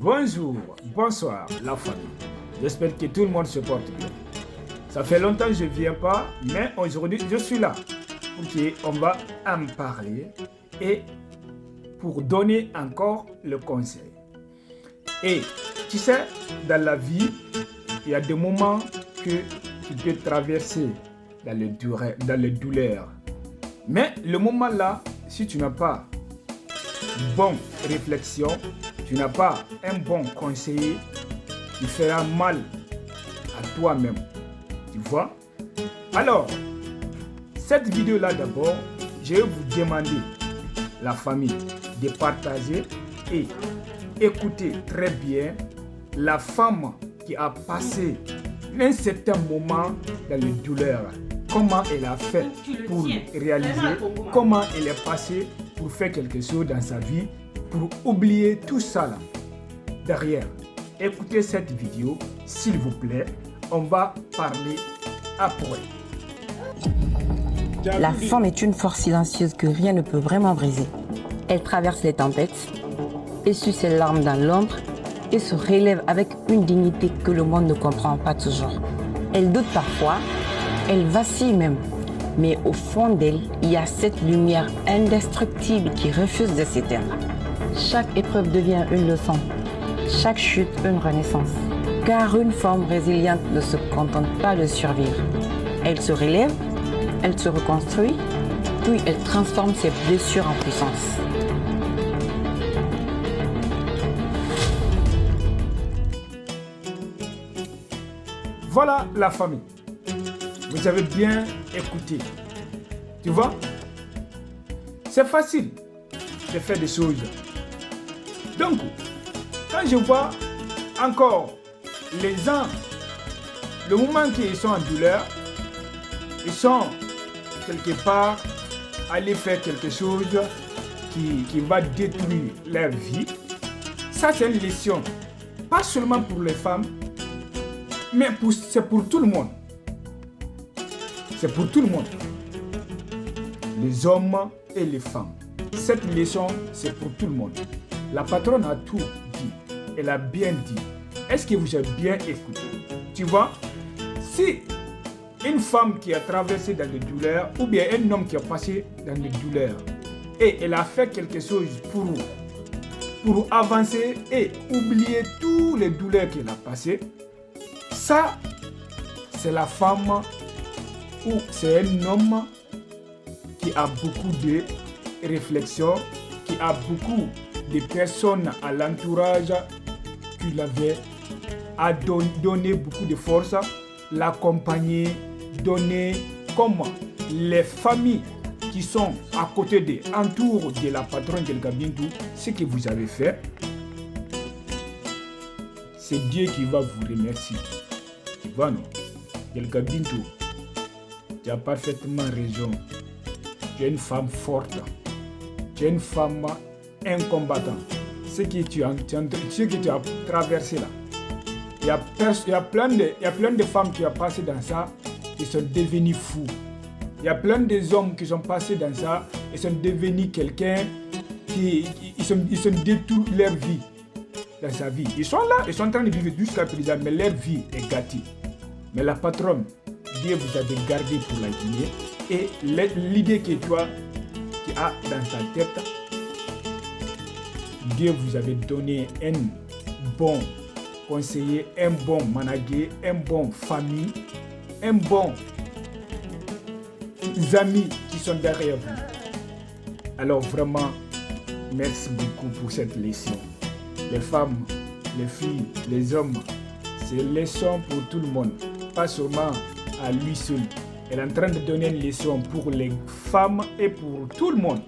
Bonjour, bonsoir la famille. J'espère que tout le monde se porte bien. Ça fait longtemps que je ne viens pas, mais aujourd'hui je suis là. Ok, on va en parler et pour donner encore le conseil. Et tu sais, dans la vie, il y a des moments que tu peux traverser dans les douleurs. Mais le moment là, si tu n'as pas bonne réflexion, tu n'as pas un bon conseiller, tu feras mal à toi-même. Tu vois? Alors, cette vidéo-là d'abord, je vais vous demander, la famille, de partager et écouter très bien la femme qui a passé un certain moment dans les douleurs. Comment elle a fait pour réaliser, comment elle est passée pour faire quelque chose dans sa vie, pour oublier tout ça là. Derrière, écoutez cette vidéo, s'il vous plaît, on va parler après. La femme est une force silencieuse que rien ne peut vraiment briser. Elle traverse les tempêtes, essuie ses larmes dans l'ombre et se relève avec une dignité que le monde ne comprend pas toujours. Elle doute parfois, elle vacille même, mais au fond d'elle, il y a cette lumière indestructible qui refuse de s'éteindre. Chaque épreuve devient une leçon, chaque chute une renaissance. Car une femme résiliente ne se contente pas de survivre. Elle se relève, elle se reconstruit, puis elle transforme ses blessures en puissance. Voilà la famille. Vous avez bien écouté. Tu vois? C'est facile de faire des choses. Donc, quand je vois encore les gens, le moment qu'ils sont en douleur, ils sont quelque part aller faire quelque chose qui va détruire leur vie. Ça, c'est une leçon. Pas seulement pour les femmes, mais c'est pour tout le monde. C'est pour tout le monde. Les hommes et les femmes. Cette leçon, c'est pour tout le monde. La patronne a tout dit. Elle a bien dit. Est-ce que vous avez bien écouté? Tu vois, si une femme qui a traversé dans les douleurs, ou bien un homme qui a passé dans les douleurs, et elle a fait quelque chose pour avancer et oublier toutes les douleurs qu'elle a passées, ça, c'est la femme ou c'est un homme qui a beaucoup de réflexion, qui a beaucoup de personnes à l'entourage qui l'avaient à donner beaucoup de force, l'accompagner, donner comme les familles qui sont à côté autour de la patronne Delga Bintou, ce que vous avez fait, c'est Dieu qui va vous remercier. Tu vois, non? Delga Bintou, tu as parfaitement raison. Tu es une femme forte. Tu es une femme incombattante. Ce que tu as traversé là. Il y a plein de femmes qui ont passé dans ça et sont devenues fous. Il y a plein d'hommes qui sont passés dans ça et sont devenus quelqu'un qui ils sont détruits leur vie dans sa vie. Ils sont là, ils sont en train de vivre jusqu'à présent, mais leur vie est gâtée. Mais la patronne, Dieu vous avez gardé pour la Guinée et l'idée que toi qui as dans ta tête, Dieu vous avait donné un bon conseiller, un bon manager, un bon famille, un bon amis qui sont derrière vous. Alors vraiment, merci beaucoup pour cette leçon. Les femmes, les filles, les hommes, c'est une leçon pour tout le monde, pas seulement à lui seul. Elle est en train de donner une leçon pour les femmes et pour tout le monde.